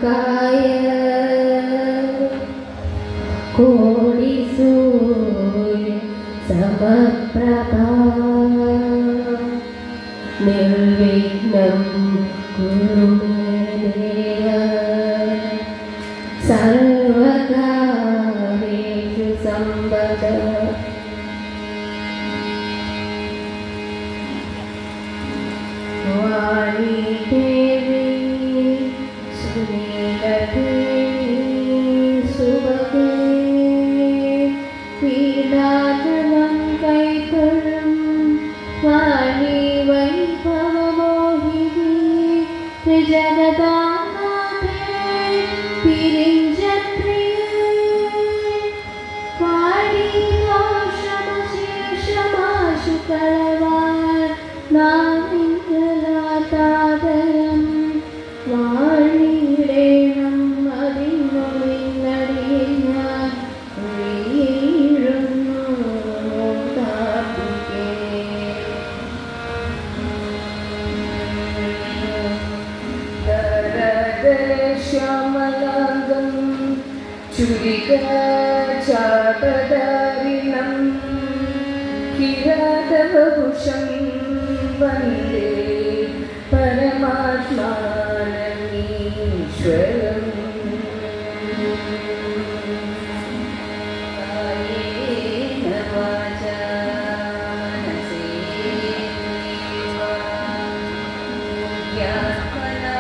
महाकाय कोटिसूर्य समप्रभा निर्विघ्नं कुरु मे देव सर्वकार्येषु सर्वदा। वाणी देवी सुनीलदेवी सुभगे पीडाचलं कैतुलं वाणी वैभवमोहिनी त्रिजगदानाथे पिरिञ्जप्रिये वाणी दोषमशेषमाशुकलवान् നാവിങ്കലാതാദരം വാണിടേണം അതിനൊഴിഞ്ഞടിയിൽ ഞാൻ വീഴുന്നു കാർത്തികേ. ശ്യാമലാംഗം ചുരികാചാപദാരിണം കിരാതവഭുഷം वन्दे परमात्मानमीश्वरम् कायेन वाचा मनसेवा यात्मना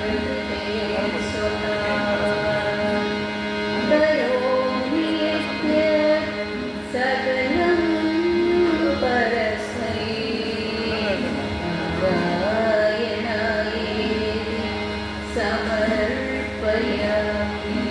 कृतेन स्वभावात् करोमि यत्य सकलं परस्मै समर्पयामि।